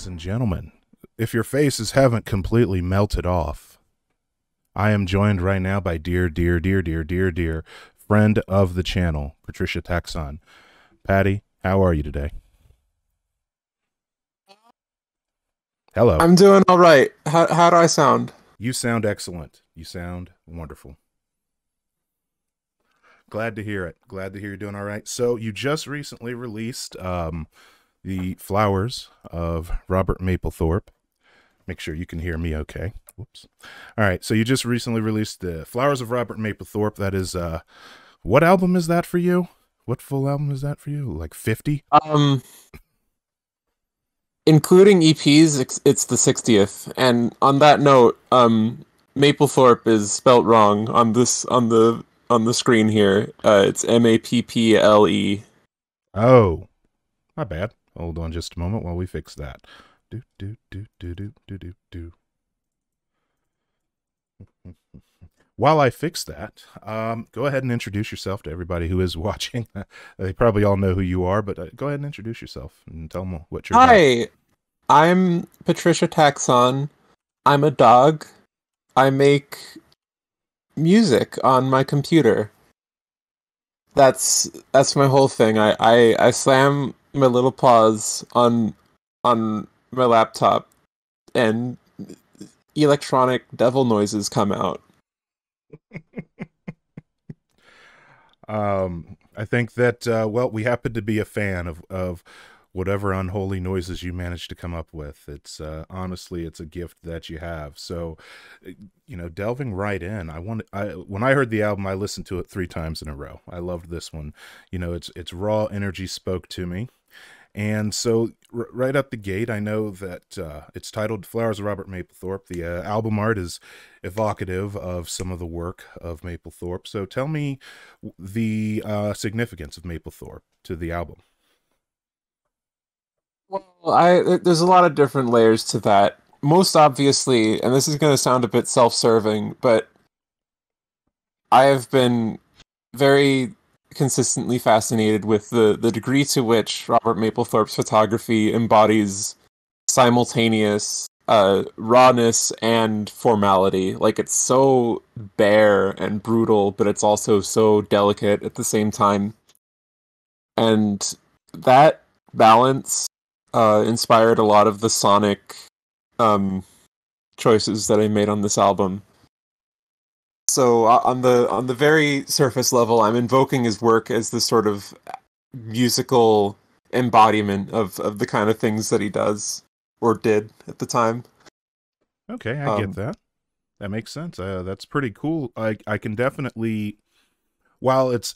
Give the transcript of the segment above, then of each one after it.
Ladies and gentlemen, if your faces haven't completely melted off, I am joined right now by dear friend of the channel, Patricia Taxxon. Patty, how are you today? Hello. I'm doing all right. How do I sound? You sound excellent. You sound wonderful. Glad to hear it. Glad to hear you're doing all right. So you just recently released the Flowers of Robert Mapplethorpe. Make sure you can hear me okay. Whoops. All right, so you just recently released the Flowers of Robert Mapplethorpe. That is, what album is that for you? What full album is that for you? Like 50? Including EPs, it's the 60th. And on that note, Mapplethorpe is spelt wrong on the screen here. It's Mapple. Oh, my bad. Hold on just a moment while we fix that. Do. While I fix that, go ahead and introduce yourself to everybody who is watching. They probably all know who you are, but go ahead and introduce yourself and tell them what you're doing. Hi, I'm Patricia Taxxon. I'm a dog. I make music on my computer. That's my whole thing. I slam my little paws on my laptop, and electronic devil noises come out. I think that, well, we happen to be a fan of whatever unholy noises you manage to come up with. It's, honestly, it's a gift that you have. So, you know, delving right in, when I heard the album, I listened to it 3 times in a row. I loved this one. You know, its raw energy spoke to me. And so right up the gate, I know that it's titled Flowers of Robert Mapplethorpe. The album art is evocative of some of the work of Mapplethorpe. So tell me the significance of Mapplethorpe to the album. Well, there's a lot of different layers to that. Most obviously, and this is going to sound a bit self-serving, but I have been very consistently fascinated with the degree to which Robert Mapplethorpe's photography embodies simultaneous rawness and formality. Like, it's so bare and brutal, but it's also so delicate at the same time. And that balance inspired a lot of the sonic choices that I made on this album. So on the very surface level, I'm invoking his work as this sort of musical embodiment of the kind of things that he does or did at the time. Okay, I get that. That makes sense. That's pretty cool. I can definitely, while it's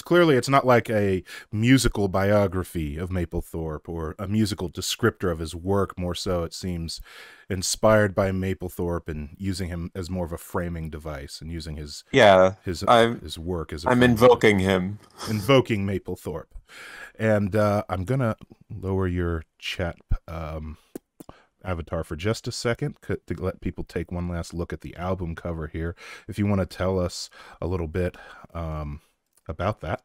clearly, it's not like a musical biography of Mapplethorpe or a musical descriptor of his work. More so, it seems inspired by Mapplethorpe and using him as more of a framing device and using his work as I'm invoking him, invoking Mapplethorpe. And I'm gonna lower your chat avatar for just a second to let people take one last look at the album cover here. If you want to tell us a little bit about that,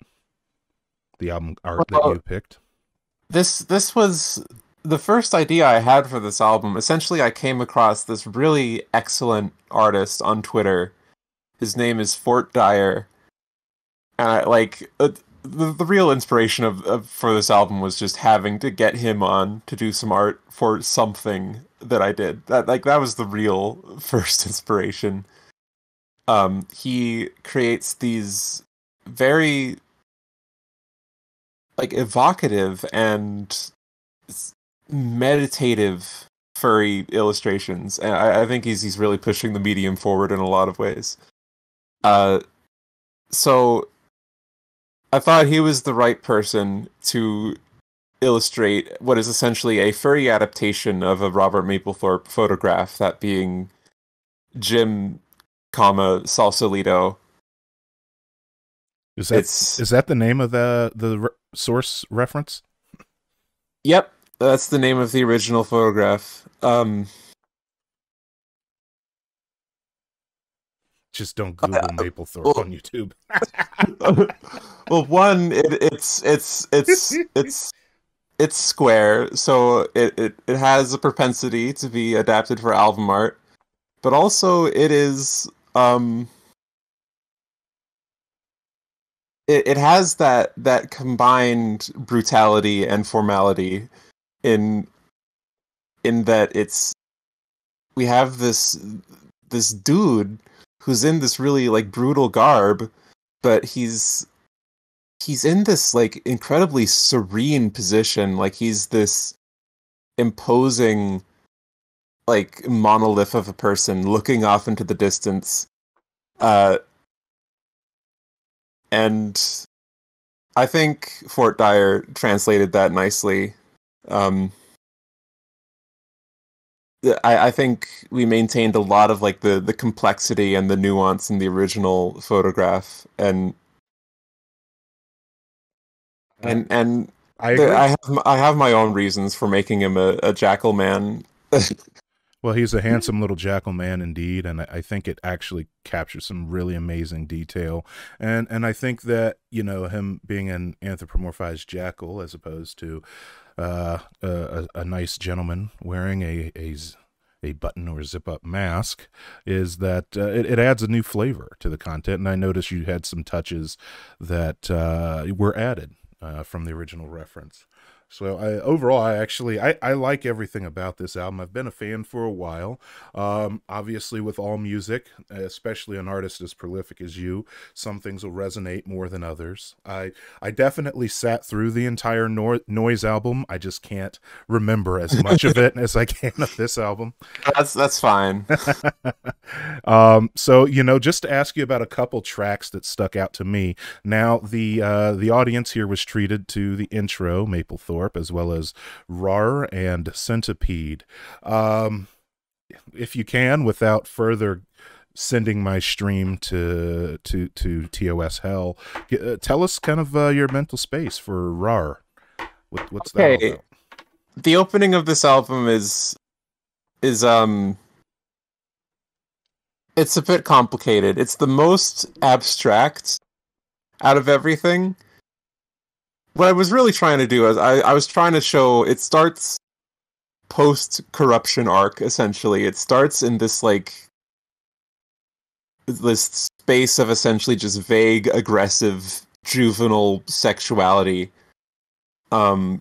the album art that you picked. This was the first idea I had for this album. Essentially, I came across this really excellent artist on Twitter. His name is Fort Dyer, and the real inspiration for this album was just having to get him on to do some art for something that I did. That was the real first inspiration. He creates these very evocative and meditative furry illustrations, and I think he's really pushing the medium forward in a lot of ways. So I thought he was the right person to illustrate what is essentially a furry adaptation of a Robert Mapplethorpe photograph, that being Jim, Sausalito. Is that the name of the source reference? Yep, that's the name of the original photograph. Just don't Google Mapplethorpe on YouTube. Well, one, it's square, so it has a propensity to be adapted for album art, but also it is it has that combined brutality and formality in that we have this dude who's in this really like brutal garb, but he's in this like incredibly serene position, like he's this imposing like monolith of a person looking off into the distance. And I think Fort Dyer translated that nicely. Um, I think we maintained a lot of like the complexity and the nuance in the original photograph, Uh, and I agree. I have my own reasons for making him a jackal man. Well, he's a handsome little jackal man indeed, and I think it actually captures some really amazing detail. And I think that him being an anthropomorphized jackal as opposed to a nice gentleman wearing a button or zip up mask is that it adds a new flavor to the content. And I noticed you had some touches that were added from the original reference. So overall, I like everything about this album. I've been a fan for a while. Obviously, with all music, especially an artist as prolific as you, some things will resonate more than others. I definitely sat through the entire Noise album. I just can't remember as much of it as I can of this album. That's fine. So just to ask you about a couple tracks that stuck out to me. Now, the audience here was treated to the intro, Maplethorpe, as well as Rar and Centipede. If you can, without further sending my stream to TOS hell, tell us kind of your mental space for Rar. What's that all Okay, about? the opening of this album is it's a bit complicated. It's the most abstract out of everything. What I was really trying to do is I was trying to show it starts post corruption arc, essentially. It starts in this like this space of essentially just vague, aggressive, juvenile sexuality. Um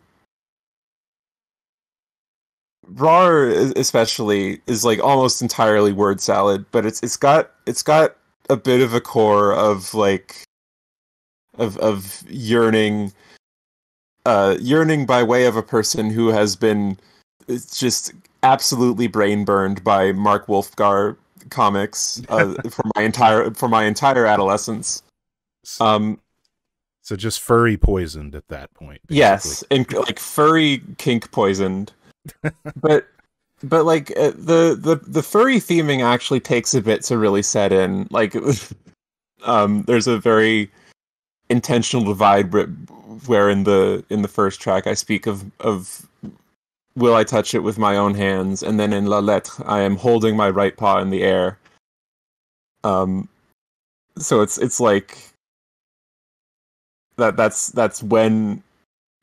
Rar especially is like almost entirely word salad, but it's got a bit of a core of like of yearning, yearning by way of a person who has been just absolutely brain burned by Mark Wolfgar comics for my entire adolescence. Um, So just furry poisoned at that point, basically. yes, and like furry kink poisoned, but like the furry theming actually takes a bit to really set in. Like, there's a very intentional divide where in the first track I speak of will I touch it with my own hands, and then in La Lettre I am holding my right paw in the air. Um, so it's like that's when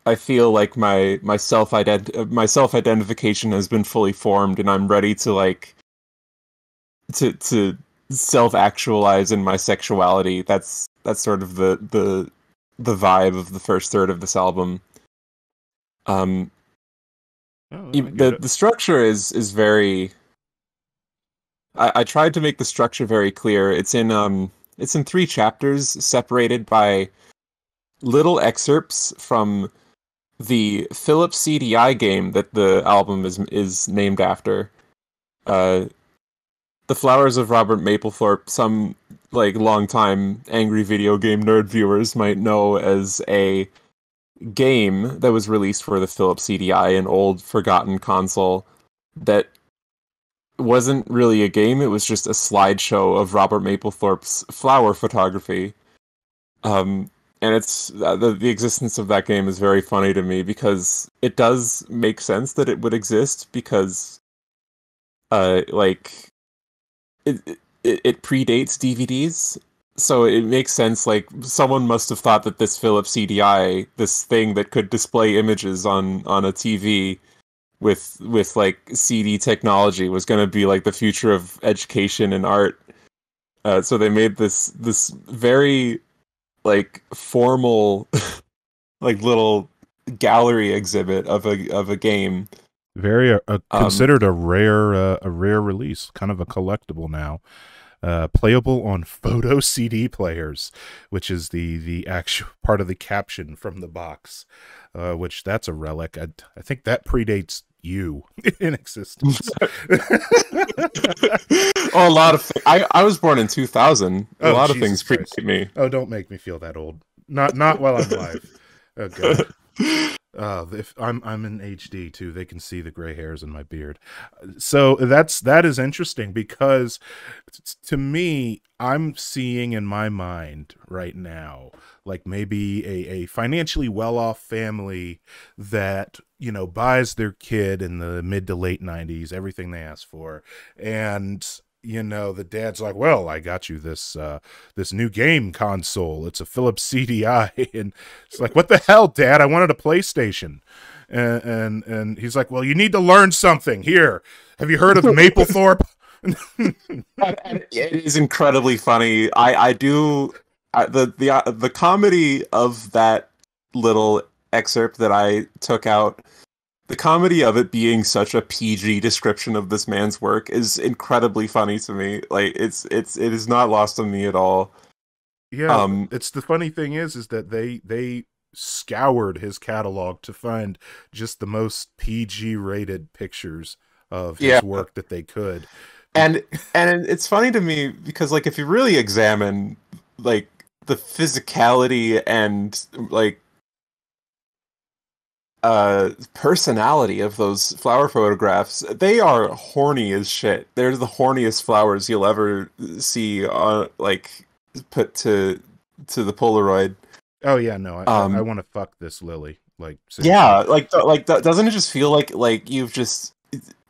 I feel like my self identification has been fully formed, and I'm ready to like to self actualize in my sexuality. That's sort of the vibe of the first third of this album. Um, Oh, I get it. the structure is very. I tried to make the structure very clear. It's in three chapters separated by little excerpts from the Philips CDI game that the album is named after. Uh, the Flowers of Robert Mapplethorpe, some like longtime angry video game nerd viewers might know as a game that was released for the Philips CDI, an old forgotten console that wasn't really a game. It was just a slideshow of Robert Mapplethorpe's flower photography. And it's the existence of that game is very funny to me because it does make sense that it would exist because like it predates DVDs, so it makes sense. Like someone must have thought that this Philips CDI, this thing that could display images on a TV with like CD technology, was going to be like the future of education and art. So they made this very like formal like little gallery exhibit of a game. Very Um, considered a rare release, kind of a collectible now. Playable on photo CD players, which is the actual part of the caption from the box. Which that's a relic. I think that predates you in existence. oh, a lot of I was born in 2000. A Oh lot of Jesus things Christ! predate me. Oh, don't make me feel that old. Not while I'm live. Oh God. If I'm in HD too, they can see the gray hairs in my beard. So that is interesting because to me, I'm seeing in my mind right now, like maybe a financially well-off family that, you know, buys their kid in the mid to late 90s everything they ask for, and you know, the dad's like, well, I got you this new game console. It's a Philips CDI. And it's like, what the hell, Dad? I wanted a PlayStation. And he's like, well, you need to learn something. Here, have you heard of Maplethorpe? It is incredibly funny. I do the comedy of that little excerpt that I took out. The comedy of it being such a PG description of this man's work is incredibly funny to me. Like it is not lost on me at all. Yeah, Um, it's the funny thing is that they scoured his catalog to find just the most PG rated pictures of yeah, his work that they could. Be- and and it's funny to me because like if you really examine like the physicality and like personality of those flower photographs, they are horny as shit. They're the horniest flowers you'll ever see like put to the Polaroid. oh yeah, no, I Um, want to fuck this lily. Like seriously. yeah, doesn't it just feel like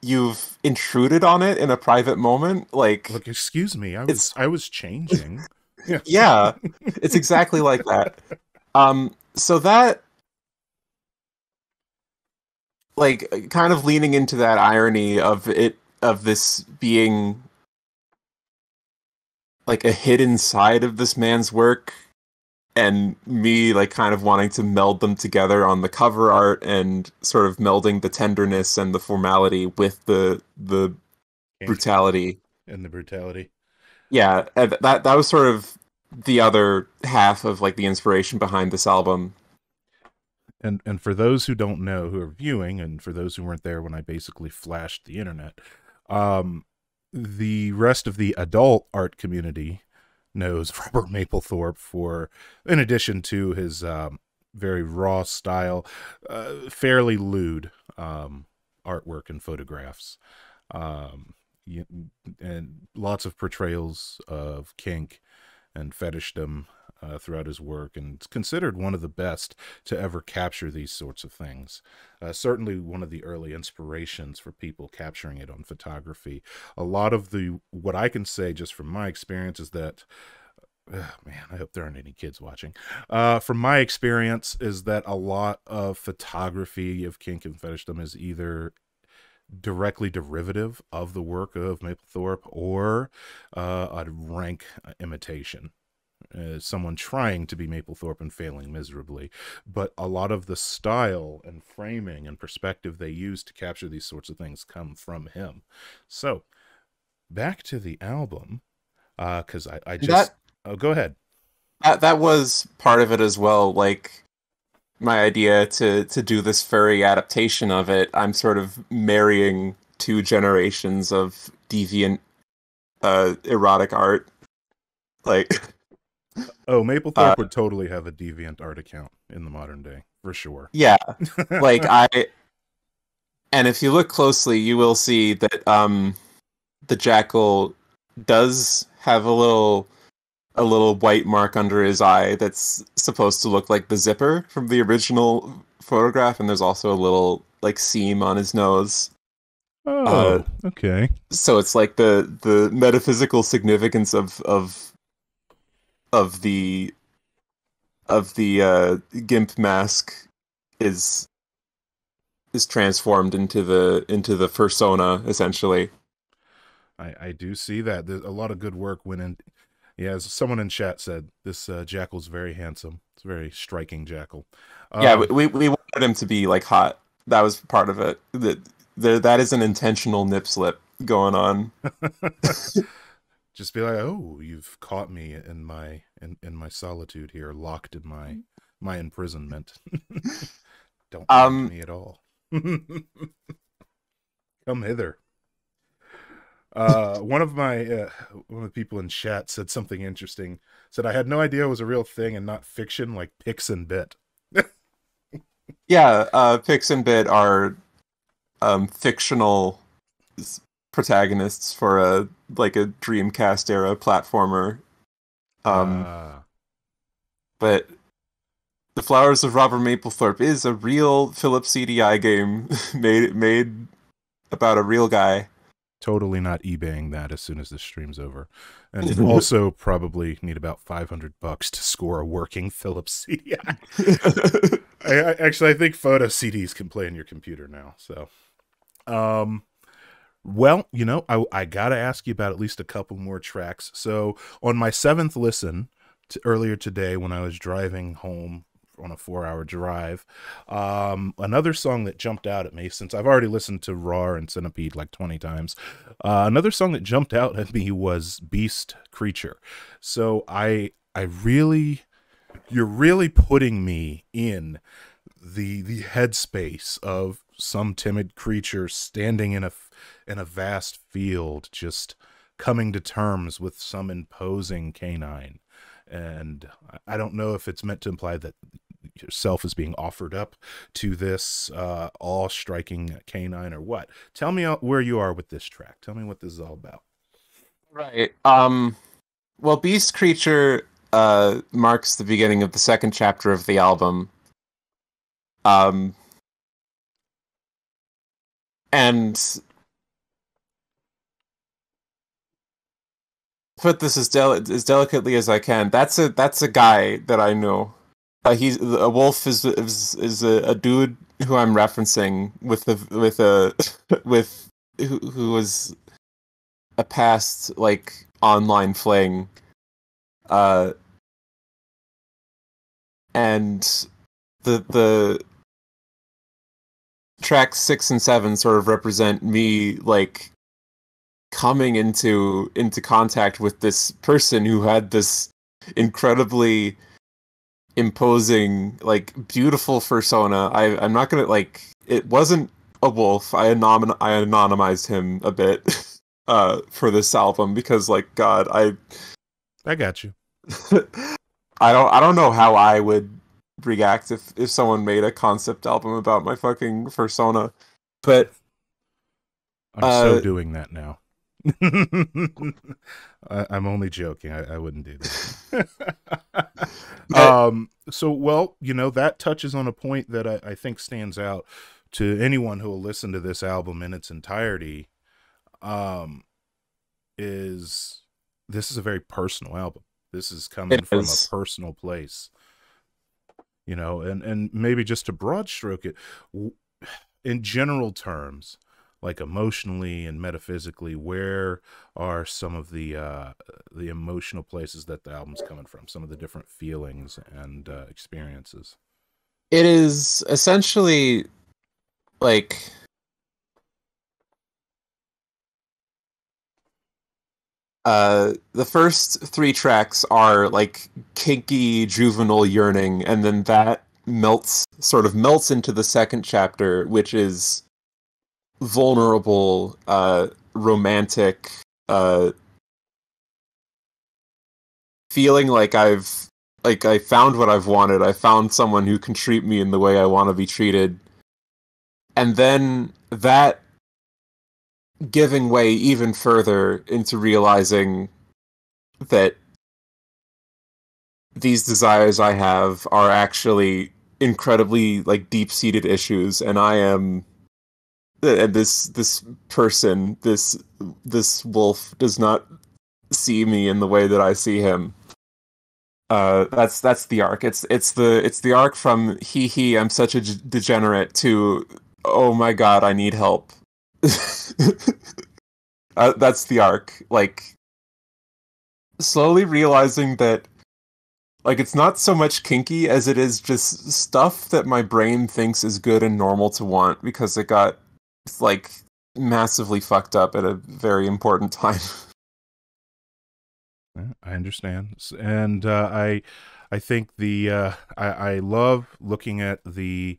you've intruded on it in a private moment? Like Look, excuse me, it's I was changing. Yeah. yeah, it's exactly like that. So that like kind of leaning into that irony of it of this being like a hidden side of this man's work and me like kind of wanting to meld them together on the cover art and sort of melding the tenderness and the formality with the Kink brutality. and the brutality. Yeah, and that was sort of the other half of like the inspiration behind this album. And for those who don't know, who are viewing, and for those who weren't there when I basically flashed the internet, um, the rest of the adult art community knows Robert Mapplethorpe for, in addition to his very raw style, fairly lewd artwork and photographs, um, y- and lots of portrayals of kink and fetishdom throughout his work, and it's considered one of the best to ever capture these sorts of things. Certainly one of the early inspirations for people capturing it on photography. A lot of the, what I can say just from my experience is that, man, I hope there aren't any kids watching. From my experience, is that a lot of photography of kink and fetishdom is either directly derivative of the work of Mapplethorpe or a rank imitation. Someone trying to be Mapplethorpe and failing miserably. But a lot of the style and framing and perspective they use to capture these sorts of things come from him. So, back to the album, because I just. That Oh, go ahead. that was part of it as well. Like my idea to do this furry adaptation of it, I'm sort of marrying two generations of deviant erotic art. Like Oh, uh Mapplethorpe would totally have a deviant art account in the modern day, for sure. yeah, like I and if you look closely, you will see that the jackal does have a little white mark under his eye that's supposed to look like the zipper from the original photograph, and there's also a little like seam on his nose. Uh, Oh, okay. so it's like the metaphysical significance of of the gimp mask is transformed into the persona essentially. I do see that. There's a lot of good work went in. Yeah, as someone in chat said, this jackal's very handsome. It's a very striking jackal. Yeah, Um, we wanted him to be like hot. That was part of it. That is an intentional nip slip going on. just be like, oh, you've caught me in my solitude here, locked in my imprisonment. Don't mind Um, me at all. Come hither. One of the people in chat said something interesting. Said I had no idea it was a real thing and not fiction, like Pix and Bit. yeah, Pix and Bit are fictional protagonists for a Dreamcast era platformer. Um, Ah, but The Flowers of Robert Mapplethorpe is a real Philips CDI game made about a real guy. totally not eBaying that as soon as this stream's over, and also probably need about $500 to score a working Philips CDI. I think photo CDs can play in your computer now. So, um, well, I gotta ask you about at least a couple more tracks. So on my seventh listen earlier today, when I was driving home on a 4-hour drive, another song that jumped out at me, since I've already listened to Roar and Centipede like 20 times, another song that jumped out at me was Beast Creature. So I really, you're really putting me in the headspace of some timid creature standing in a vast field, just coming to terms with some imposing canine. And I don't know if it's meant to imply that yourself is being offered up to this awe-striking canine or what. Tell me where you are with this track. Tell me what this is all about. Right. Well, Beast Creature marks the beginning of the second chapter of the album. Um, and put this as delicately as I can. That's a guy that I know. He's a wolf is a dude who I'm referencing with a with who was a past like online fling. Uh, and the tracks 6 and 7 sort of represent me like coming into contact with this person who had this incredibly imposing, like beautiful persona. I'm not gonna like it wasn't a wolf. I anonymized him a bit for this album because like God, I got you. I don't know how I would react if someone made a concept album about my fucking persona. But I'm so uh doing that now. I'm only joking. I wouldn't do that. but So, well, that touches on a point that I think stands out to anyone who will listen to this album in its entirety. Um, is This is a very personal album. This is it coming from a is. personal place, and maybe just to broad stroke it, in general terms, like emotionally and metaphysically, where are some of the emotional places that the album's coming from? Some of the different feelings and experiences. It is essentially like the first three tracks are like kinky juvenile yearning, and then that sort of melts into the second chapter, which is vulnerable, romantic, uh, feeling like I found what I've wanted. I found someone who can treat me in the way I want to be treated, and then that giving way even further into realizing that these desires I have are actually incredibly like deep-seated issues, and I am and this person, this wolf does not see me in the way that I see him. That's the arc. It's the arc from hee hee, I'm such a degenerate to oh my god, I need help. That's the arc. Like slowly realizing that like it's not so much kinky as it is just stuff that my brain thinks is good and normal to want because it got like massively fucked up at a very important time. Yeah, I understand, and I think I love looking at the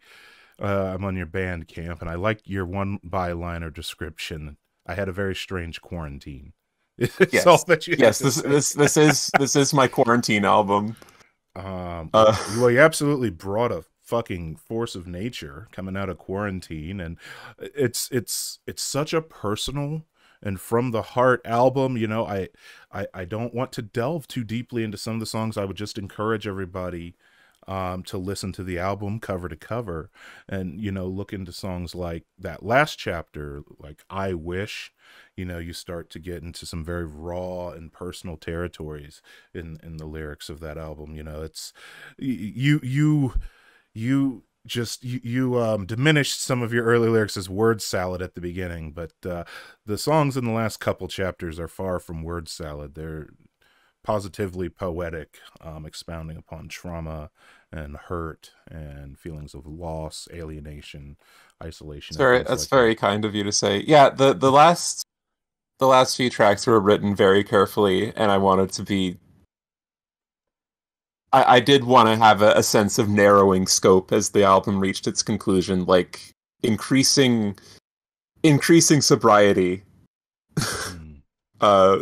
I'm on your band camp, and I like your one byliner description. I had a very strange quarantine. It's all Yes. that you had Yes, to say. this is my quarantine album. Well, Uh you absolutely brought a fucking force of nature coming out of quarantine, and it's such a personal and from the heart album. I don't want to delve too deeply into some of the songs. I would just encourage everybody to listen to the album cover to cover, and look into songs like that last chapter, like I Wish. You start to get into some very raw and personal territories in the lyrics of that album. It's you just you diminished some of your early lyrics as word salad at the beginning, but the songs in the last couple chapters are far from word salad. They're positively poetic, expounding upon trauma and hurt and feelings of loss, alienation, isolation, and things that's like that. very kind of you to say. Yeah, the last few tracks were written very carefully, and I wanted to be. I did want to have a sense of narrowing scope as the album reached its conclusion, like increasing sobriety. Mm. uh,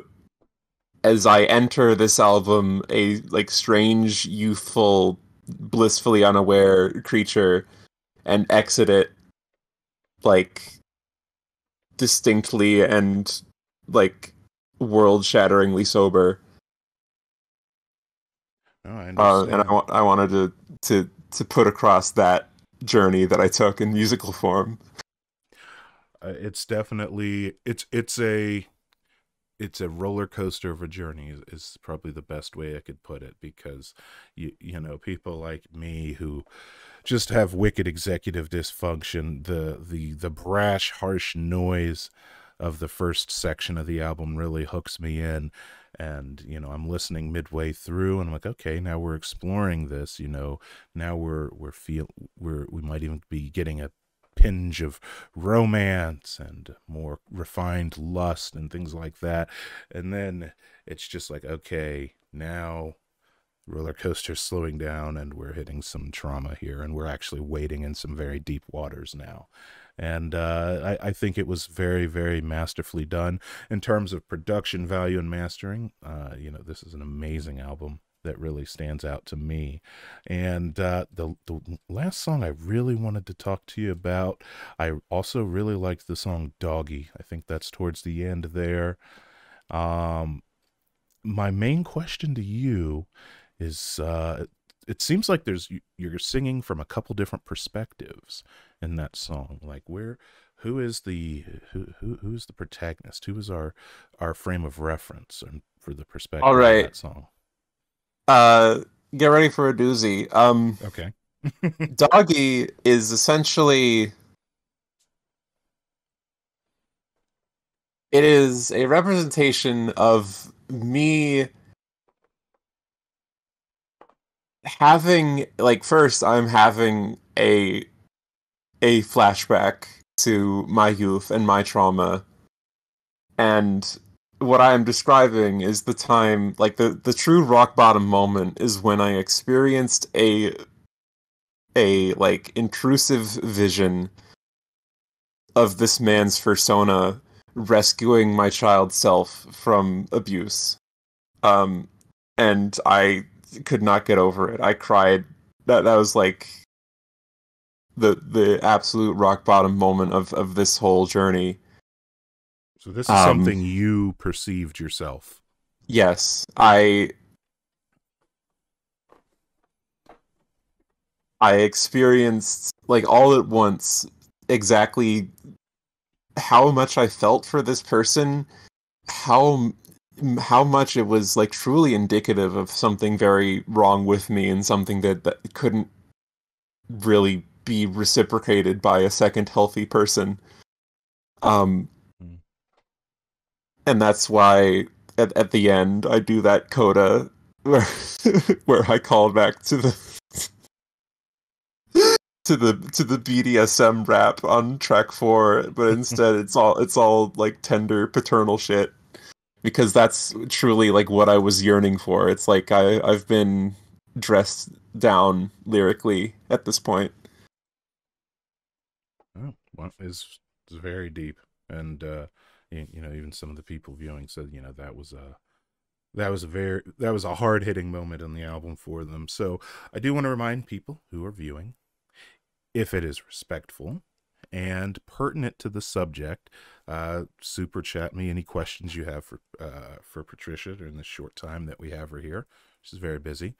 as I enter this album, a like strange, youthful, blissfully unaware creature, and exit it like distinctly and like world-shatteringly sober. No, I And understand. I wanted to put across that journey that I took in musical form. It's definitely it's a roller coaster of a journey is probably the best way I could put it, because people like me who just have wicked executive dysfunction, the brash harsh noise of the first section of the album really hooks me in, and I'm listening midway through and I'm like, okay, now we're exploring this. Now we might even be getting a pinge of romance and more refined lust and things like that. And then it's just like, okay, now roller coaster slowing down and we're hitting some trauma here, and we're actually wading in some very deep waters now. And I think it was very, very masterfully done in terms of production value and mastering. This is an amazing album that really stands out to me. And the last song I really wanted to talk to you about, I also really liked the song Doggy. I think that's towards the end there. Um, my main question to you is it seems like you're singing from a couple different perspectives in that song. Like, who is the protagonist? Who is our frame of reference and for the All perspective of right, that song? uh, get ready for a doozy. Okay. Doggy is essentially it is a representation of me having like first I'm having a flashback to my youth and my trauma, and what I am describing is the time like the true rock bottom moment is when I experienced a like intrusive vision of this man's persona rescuing my child self from abuse. Um and I could not get over it. I cried. That was like the absolute rock bottom moment of this whole journey. So this is Um something you perceived yourself. yes, I experienced like all at once exactly how much I felt for this person, how how much it was like truly indicative of something very wrong with me and something that couldn't really be reciprocated by a second healthy person. Um, Mm. and that's why at the end I do that coda where where I call back to the BDSM rap on track 4, but instead it's all like tender paternal shit because that's truly like what I was yearning for. It's like I've been dressed down lyrically at this point. Oh, well, is very deep, and you know, even some of the people viewing said, you know, that was a hard hitting moment in the album for them. So I do want to remind people who are viewing, if it is respectful and pertinent to the subject, super chat me any questions you have for Patricia during the short time that we have her here. She's very busy.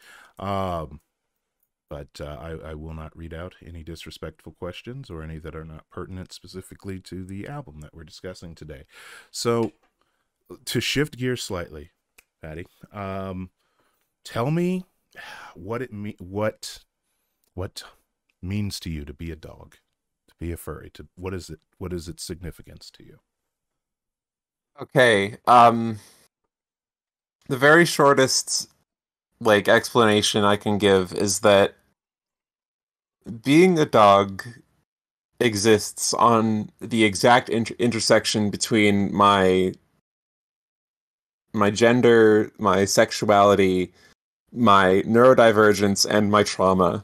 But I will not read out any disrespectful questions or any that are not pertinent specifically to the album that we're discussing today. So, to shift gears slightly, Patty, tell me what means to you to be a dog, to be a furry. To what is its significance to you? Okay, the very shortest like explanation I can give is that being a dog exists on the exact intersection between my gender, my sexuality, my neurodivergence, and my trauma.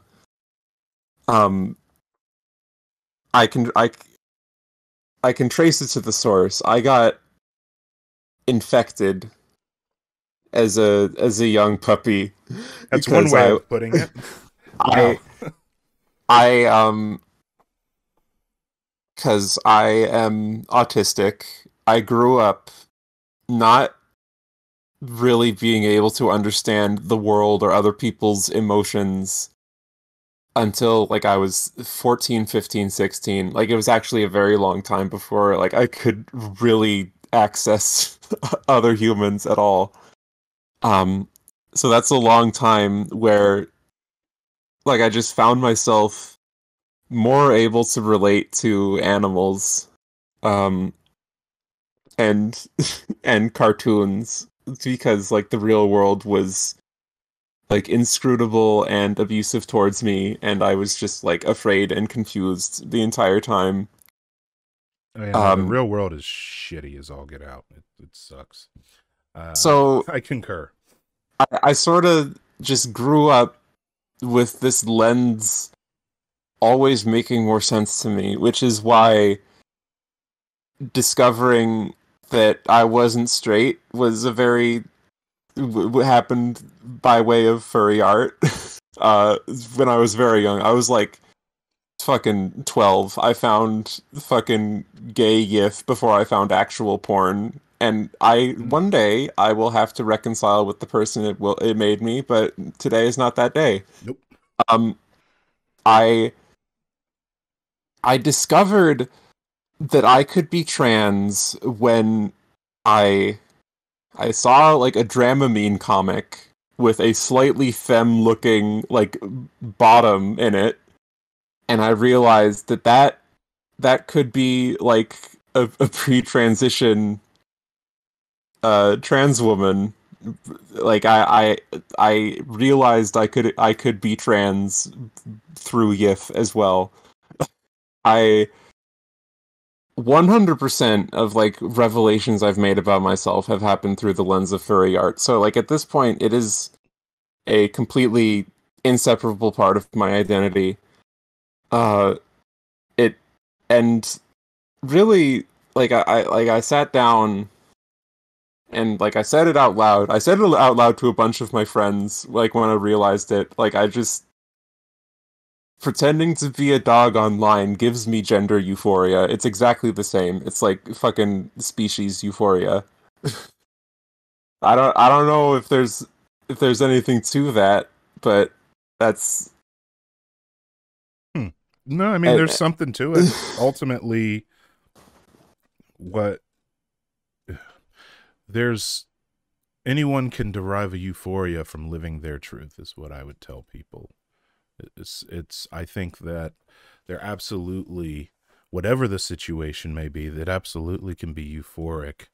Um, I can I I can trace it to the source. I got infected as a young puppy That's one because way I of putting it. Wow. I I because I am autistic. I grew up not really being able to understand the world or other people's emotions until like I was 14, 15, 16. Like it was actually a very long time before like I could really access other humans at all. Um so that's a long time where like I just found myself more able to relate to animals um and and cartoons because like the real world was like inscrutable and abusive towards me and I was just like afraid and confused the entire time. Oh, yeah, no, the um real world is shitty as all get out. It sucks. so I concur. I sort of just grew up with this lens always making more sense to me, which is why discovering that I wasn't straight was a very happened by way of furry art. uh when I was very young, I was like fucking 12. I found fucking gay gif before I found actual porn. And I Mm, one day I will have to reconcile with the person it made me, but today is not that day. nope. Um I I discovered that I could be trans when I I saw like a Dramamine comic with a slightly femme looking like bottom in it, and I realized that could be like a pre-transition trans woman. Like I realized I could be trans through YIF as well. I 100% of like revelations I've made about myself have happened through the lens of furry art. So like at this point it is a completely inseparable part of my identity. Uh it and really like I sat down and like I said it out loud. I said it out loud to a bunch of my friends like when I realized it. Like I just pretending to be a dog online gives me gender euphoria. It's exactly the same. It's like fucking species euphoria. I don't know if there's anything to that, but that's Hmm. No, I mean uh, there's something to it. Ultimately, what there's anyone can derive a euphoria from living their truth is what I would tell people. It's I think that they're absolutely, whatever the situation may be, that absolutely can be euphoric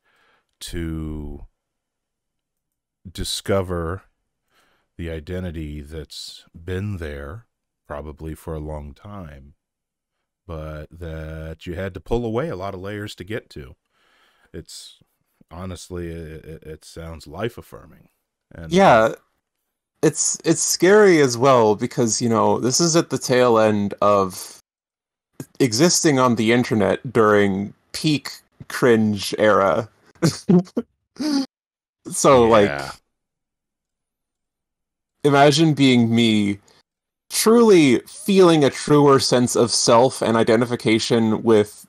to discover the identity that's been there probably for a long time, but that you had to pull away a lot of layers to get to. It's honestly, it sounds life affirming. And Yeah, it's scary as well because, this is at the tail end of existing on the internet during peak cringe era. So, yeah, like, imagine being me, truly feeling a truer sense of self and identification with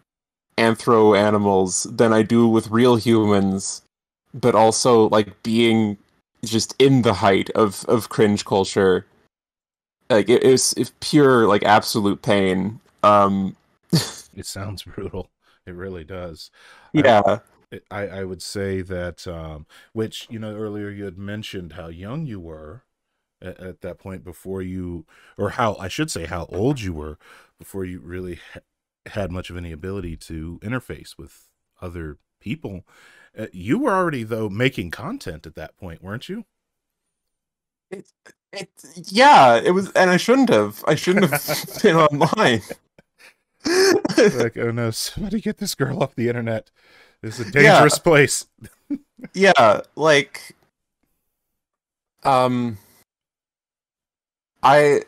anthro animals than I do with real humans, but also like being just in the height of cringe culture. Like it's pure like absolute pain. it sounds brutal. It really does. I Yeah, I would say that, which, earlier you had mentioned how young you were at that point before you, or how, I should say, how old you were before you really had much of any ability to interface with other people. You were already, though, making content at that point, weren't you? it, it yeah, it was, and I shouldn't have been online. Like, oh no, somebody get this girl off the internet. This is a Yeah, dangerous place. yeah, like um, I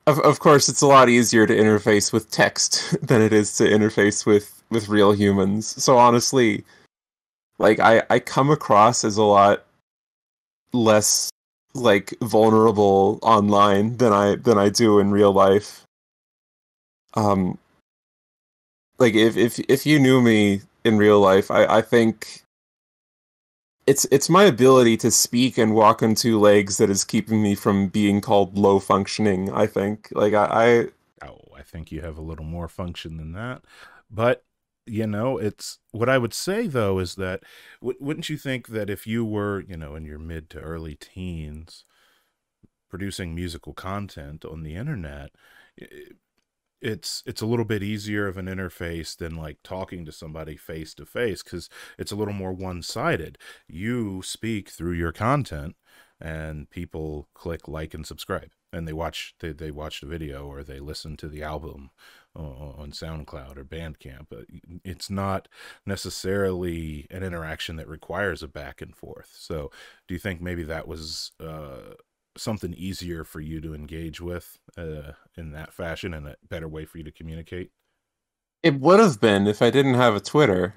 of course it's a lot easier to interface with text than it is to interface with real humans. So honestly, like I come across as a lot less like vulnerable online than I do in real life. Um, like if you knew me in real life, I think it's my ability to speak and walk on two legs that is keeping me from being called low functioning. I think like Oh, I think you have a little more function than that. But, it's what I would say, though, is that wouldn't you think that if you were, in your mid to early teens producing musical content on the internet, it's a little bit easier of an interface than like talking to somebody face to face, because it's a little more one-sided. You speak through your content, and people click like and subscribe, and they watch the video, or they listen to the album on SoundCloud or Bandcamp. It's not necessarily an interaction that requires a back and forth. So do you think maybe that was something easier for you to engage with in that fashion, and a better way for you to communicate? it would have been if I didn't have a Twitter.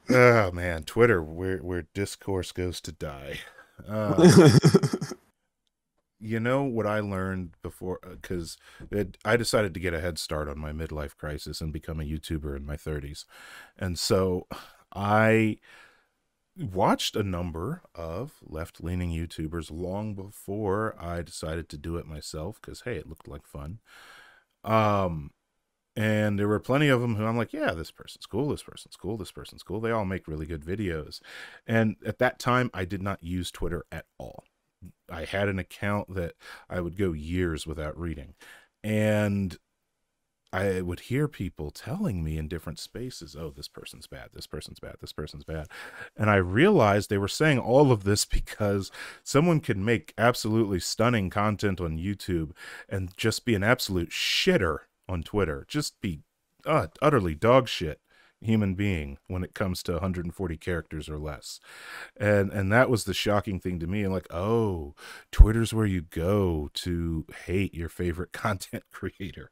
Oh man, Twitter, where discourse goes to die. Um, you know what I learned before, because I decided to get a head start on my midlife crisis and become a YouTuber in my 30s, and so I watched a number of left-leaning YouTubers long before I decided to do it myself, because hey, it looked like fun. Um, and there were plenty of them who I'm like, yeah, this person's cool, this person's cool, this person's cool. They all make really good videos. And at that time, I did not use Twitter at all. I had an account that I would go years without reading. And I would hear people telling me in different spaces, oh, this person's bad, this person's bad, this person's bad. And I realized they were saying all of this because someone can make absolutely stunning content on YouTube and just be an absolute shitter on Twitter. Just be utterly dog shit human being when it comes to 140 characters or less. And that was the shocking thing to me. And like, oh, Twitter's where you go to hate your favorite content creator.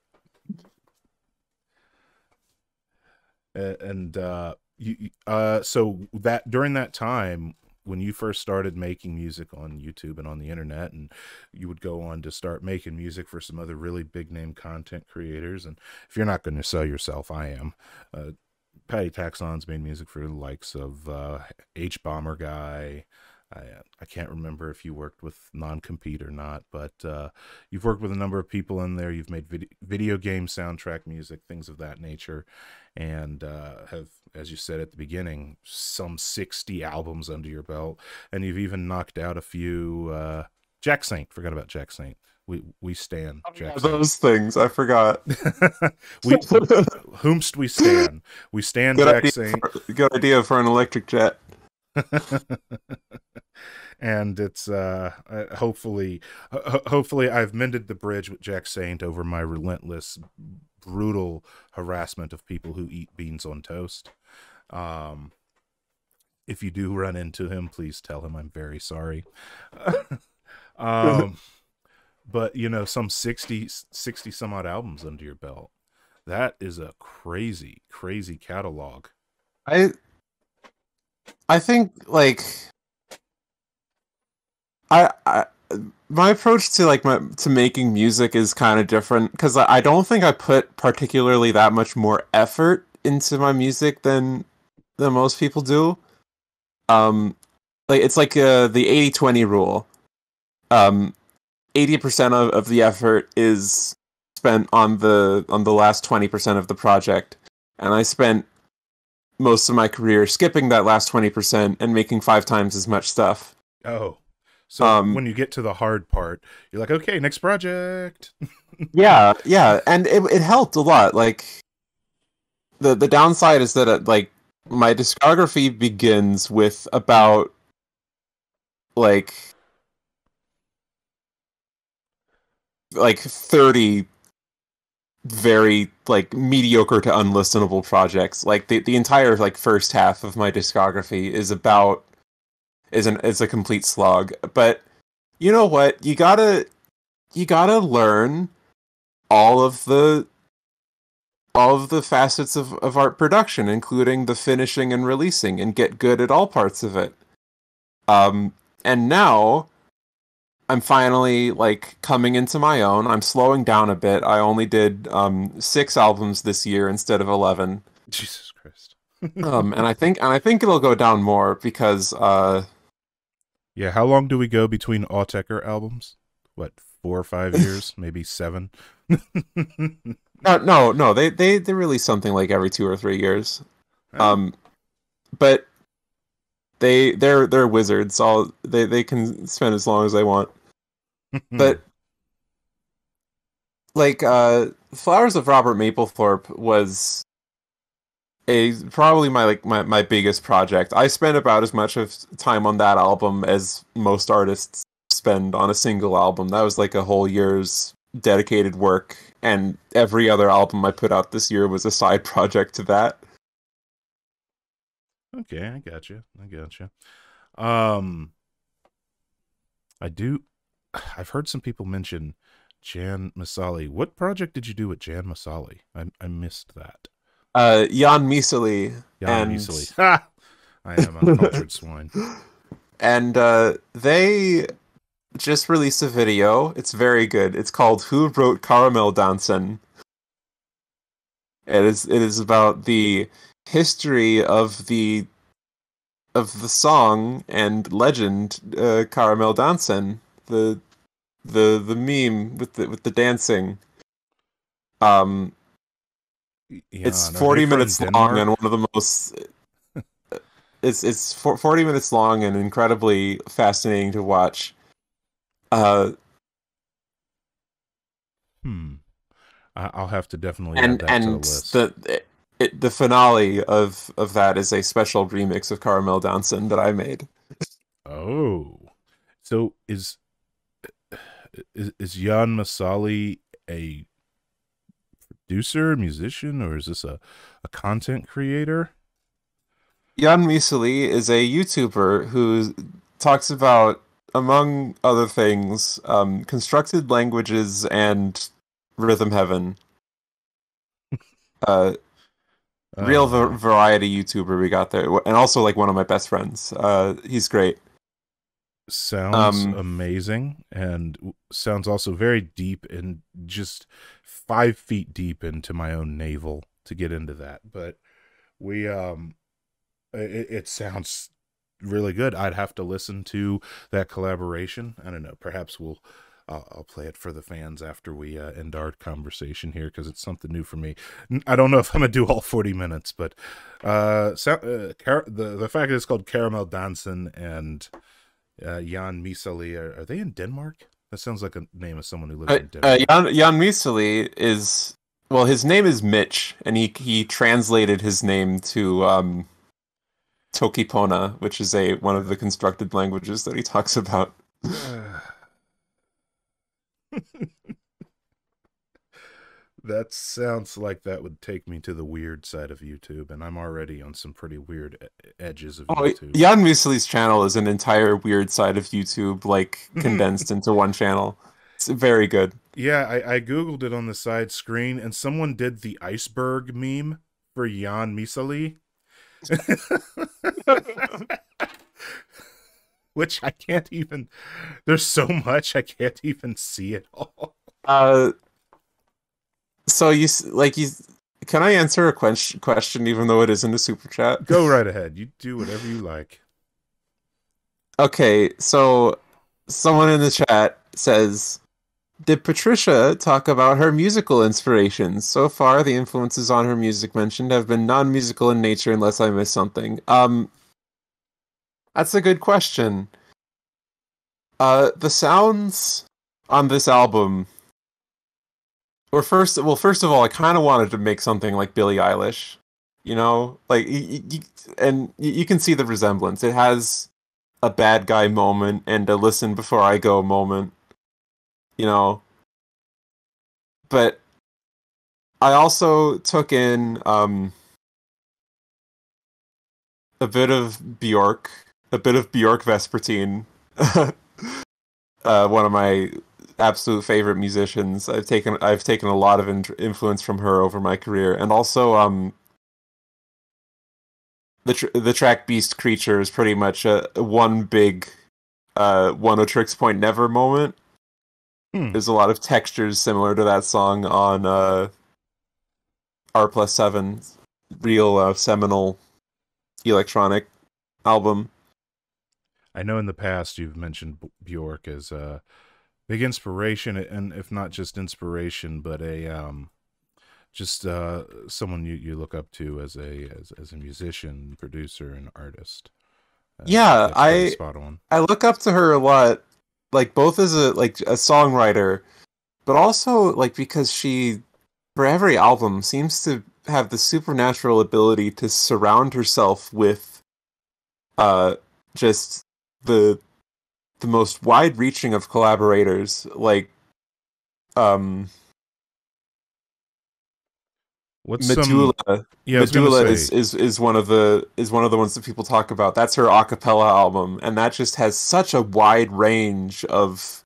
And so that during that time, when you first started making music on YouTube and on the internet, and you would go on to start making music for some other really big name content creators, and if you're not going to sell yourself, I am. Patty Taxxon's made music for the likes of H Bomber Guy, I can't remember if you worked with non-compete or not, but you've worked with a number of people in there. You've made video game soundtrack music, things of that nature, and have, as you said at the beginning, some 60 albums under your belt, and you've even knocked out a few. Jack Saint, forgot about Jack Saint. We stand Oh, yeah, Jack Saint. those things I forgot. we whomst we stand. We stand Good Jack idea. Saint. Good idea for an electric jet. And it's hopefully hopefully I've mended the bridge with Jack Saint over my relentless brutal harassment of people who eat beans on toast. um if you do run into him, please tell him I'm very sorry. um but some 60 some odd albums under your belt, that is a crazy catalog. I I think like I my approach to like to making music is kind of different because I don't think I put particularly that much more effort into my music than most people do. Um, like it's like the 80-20 rule. 80% of the effort is spent on the last 20% of the project, and I spent most of my career skipping that last 20% and making 5 times as much stuff. Oh, so Um, when you get to the hard part, you're like, okay, next project. yeah, and it helped a lot. Like the downside is that like my discography begins with about like 30 very like mediocre to unlistenable projects. Like the entire like first half of my discography is a complete slog. But you know what? You gotta learn all of the all of the facets of art production, including the finishing and releasing, and get good at all parts of it. Um, and now I'm finally like coming into my own. I'm slowing down a bit. I only did 6 albums this year instead of 11. Jesus Christ. And I think it'll go down more because Yeah, how long do we go between Autechre albums? What, 4 or 5 years? Maybe 7? no, they release something like every 2 or 3 years. Oh. Um, but they're wizards. All they can spend as long as they want. But like Flowers of Robert Mapplethorpe was a probably my biggest project. I spent about as much of time on that album as most artists spend on a single album. That was like a whole year's dedicated work, and every other album I put out this year was a side project to that. Okay, I got you. Um, I do. I've heard some people mention Jan Masali. What project did you do with Jan Masali? I missed that. Jan Misali Jan and Misali. Ha! I am uncultured swine. and they just released a video. It's very good. It's called "Who Wrote Caramel Dancin'?" It is about the history of the song and legend Caramel Dancin', the meme with the dancing. Um, it's Jan, are they 40 from minutes long and Denmark? one of the most. It's 40 minutes long and incredibly fascinating to watch. Uh, Hmm. I'll have to definitely add and that to the and list. the finale of that is a special remix of Caramel Dancin' that I made. Oh, so is Jan Masali a producer, musician, or is this a content creator? Jan Misali is a YouTuber who talks about, among other things, constructed languages and rhythm heaven. Uh, real Oh man, variety YouTuber we got there, and also like one of my best friends. He's great. sounds Um, amazing, and sounds also very deep, and just 5 feet deep into my own navel to get into that. But we it sounds really good. I'd have to listen to that collaboration. I don't know. Perhaps I'll play it for the fans after we end our conversation here because it's something new for me. I don't know if I'm gonna do all 40 minutes, but the fact that it's called Caramel Dansen and Jan Misali, are they in Denmark? That sounds like a name of someone who lives in Denmark. Jan Misali is, well, his name is Mitch, and he translated his name to Tokipona, which is one of the constructed languages that he talks about. That sounds like that would take me to the weird side of YouTube, and I'm already on some pretty weird edges of YouTube. Jan Misali's channel is an entire weird side of YouTube, like condensed into one channel. It's very good. Yeah, I googled it on the side screen, and someone did the iceberg meme for Jan Misali. Which I can't even. There's so much I can't even see it all. So can I answer a question even though it isn't a super chat? Go right ahead. You do whatever you like. Okay, so someone in the chat says, did Patricia talk about her musical inspirations? So far, the influences on her music mentioned have been non-musical in nature unless I missed something. That's a good question. The sounds on this album first of all, I kind of wanted to make something like Billie Eilish, you know, like you can see the resemblance. It has a bad guy moment and a listen before I go moment, you know. But I also took in a bit of Bjork Vespertine, one of my absolute favorite musicians. I've taken a lot of influence from her over my career, and also the track Beast Creature is pretty much one big One-O-Trix Point Never moment. There's a lot of textures similar to that song on R+7, real seminal electronic album. I know in the past you've mentioned Bjork as big inspiration, and if not just inspiration, but someone you look up to as a musician, producer, and artist. Yeah, spot on. I look up to her a lot, like both as a songwriter, but also like because she, for every album, seems to have the supernatural ability to surround herself with just the most wide-reaching of collaborators, like Medulla. Medulla is one of the ones that people talk about. That's her a cappella album, and that just has such a wide range of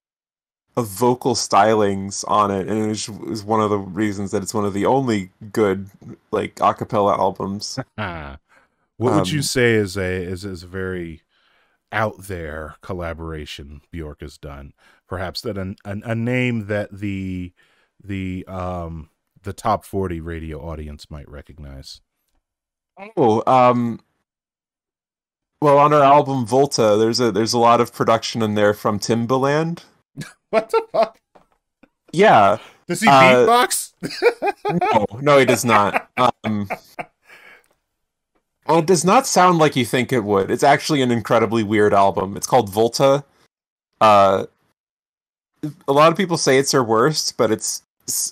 vocal stylings on it, and it is one of the reasons that it's one of the only good like a cappella albums. What would you say is a very out there collaboration Bjork has done? Perhaps that a name that the top 40 radio audience might recognize. Well, on her album Volta, there's a lot of production in there from Timbaland. What the fuck? Yeah. Does he beatbox? No, he does not. Well, it does not sound like you think it would. It's actually an incredibly weird album. It's called Volta. A lot of people say it's her worst, but it's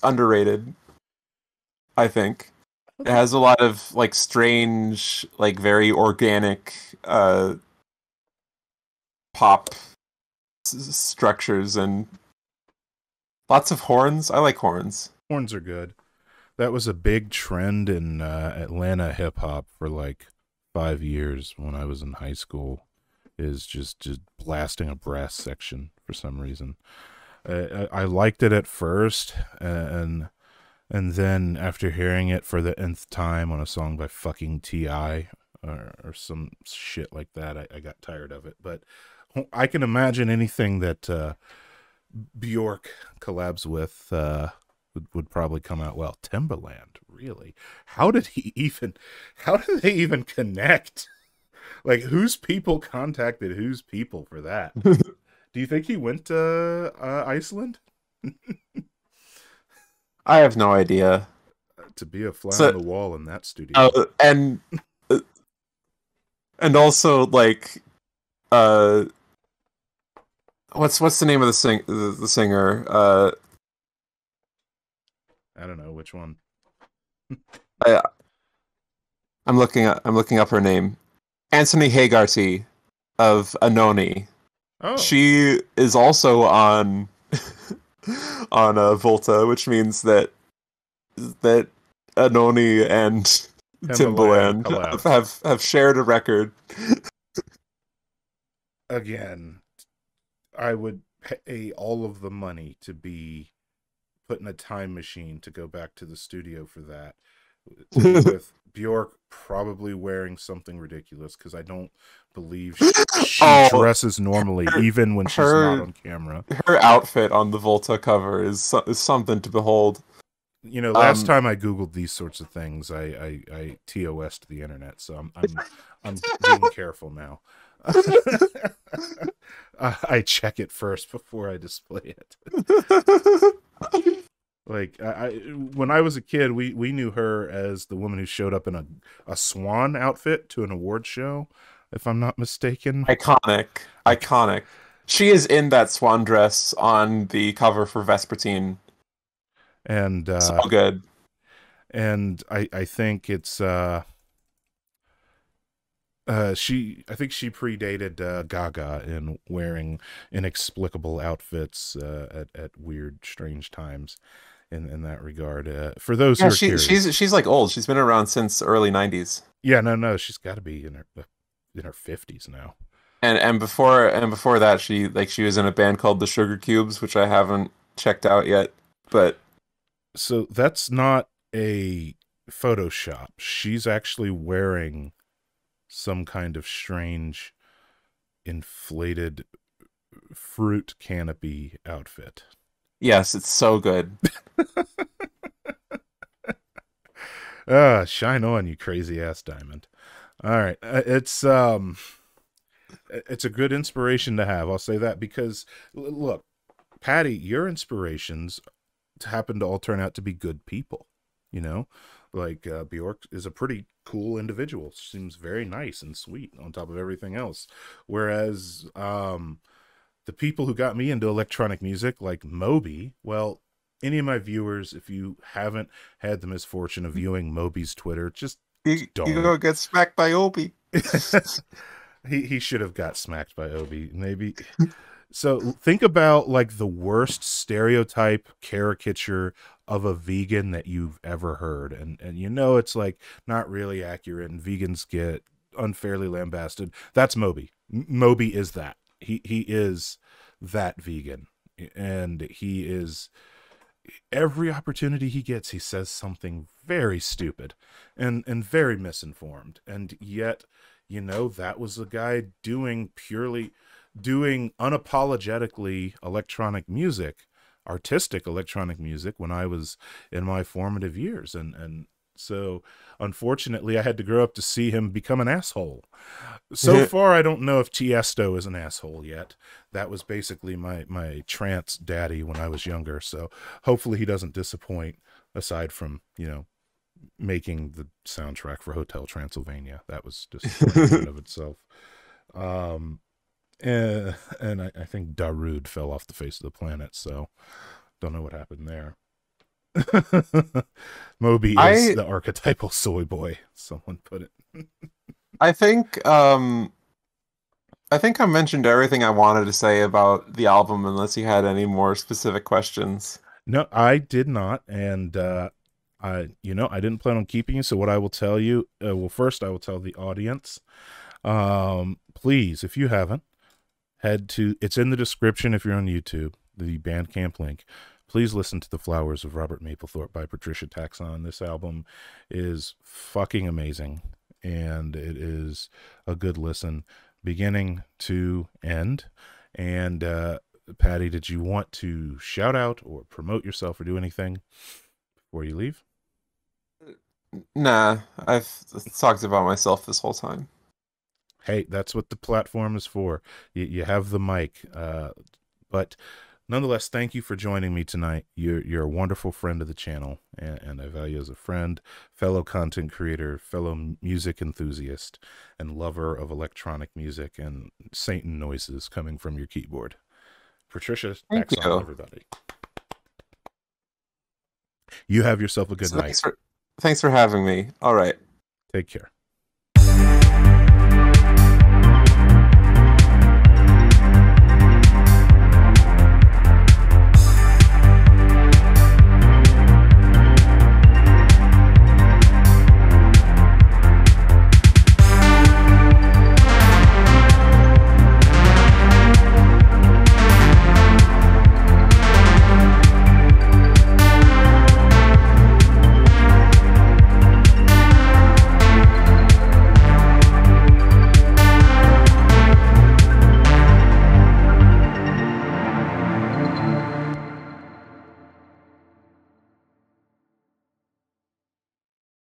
underrated, I think. It has a lot of like strange, like very organic pop structures and lots of horns. I like horns. Horns are good. That was a big trend in Atlanta hip hop for like 5 years when I was in high school. Is just blasting a brass section for some reason. I liked it at first, and then after hearing it for the nth time on a song by fucking T.I. or some shit like that, I got tired of it. But I can imagine anything that Bjork collabs with would probably come out well. Timbaland, really? How did they even connect? Like, whose people contacted whose people for that? Do you think he went to Iceland I have no idea. to be a fly on So, the wall in that studio? uh, and and also like, uh, what's the name of the singer? I don't know which one. I, I'm looking up her name. Anthony Haygarty of Anoni. Oh, She is also on Volta, which means that Anoni and Timbaland Timbaland collabs have shared a record. again. I would pay all of the money to be put in a time machine to go back to the studio for that, with Bjork probably wearing something ridiculous because I don't believe she Oh, dresses normally her, even when she's not her on camera. her outfit on the Volta cover is something to behold. You know, last Um, time I googled these sorts of things, I TOS'd the internet, so I'm being careful now. I check it first before I display it. Like when I was a kid, we knew her as the woman who showed up in a swan outfit to an award show, if I'm not mistaken. iconic, I iconic. She is in that swan dress on the cover for Vespertine. and So good. I think it's she I think she predated Gaga in wearing inexplicable outfits at weird strange times in that regard. For those Yeah, who are curious. she's like old. She's been around since early '90s. Yeah, no, she's got to be in her 50s now. And before that, she was in a band called the Sugar Cubes, which I haven't checked out yet. But So that's not a Photoshop. She's actually wearing some kind of strange inflated fruit canopy outfit. yes, it's so good. Shine on, you crazy ass diamond. All right, it's a good inspiration to have. I'll say that because look, Patty, your inspirations happen to all turn out to be good people. You know, like Bjork is a pretty cool individual. Seems very nice and sweet on top of everything else. Whereas the people who got me into electronic music, like Moby, well, any of my viewers, if you haven't had the misfortune of viewing Moby's Twitter, just You don't. gonna get smacked by Obi. He should have got smacked by Obi, maybe. So think about like the worst stereotype caricature of a vegan that you've ever heard, and you know it's like not really accurate, and vegans get unfairly lambasted. That's Moby. Moby is that. He is that vegan, and he is every opportunity he gets, he says something very stupid and very misinformed, and yet you know that was a guy doing unapologetically electronic music, artistic electronic music when I was in my formative years, and so unfortunately I had to grow up to see him become an asshole. So far I don't know if Tiesto is an asshole yet. That was basically my trance daddy when I was younger, so hopefully he doesn't disappoint, aside from, you know, making the soundtrack for Hotel Transylvania. That was disappointing in and of itself. Um, and I think Darude fell off the face of the planet, so don't know what happened there. Moby is I the archetypal soy boy. Someone put it. I think I think I mentioned everything I wanted to say about the album, unless you had any more specific questions. No, I did not, and I didn't plan on keeping you. So what I will tell you, well, first I will tell the audience, please, if you haven't, head to. It's in the description if you're on YouTube, the Bandcamp link. Please listen to The Flowers of Robert Mapplethorpe by Patricia Taxxon. This album is fucking amazing, and it is a good listen, beginning to end. And Patty, did you want to shout out or promote yourself or do anything before you leave? Nah, I've talked about myself this whole time. Hey, that's what the platform is for. You have the mic. But nonetheless, thank you for joining me tonight. You're a wonderful friend of the channel, and I value you as a friend, fellow content creator, fellow music enthusiast, and lover of electronic music and Satan noises coming from your keyboard. Patricia Thank Taxxon, you. everybody. You have yourself a good So night. thanks for having me. All right. Take care.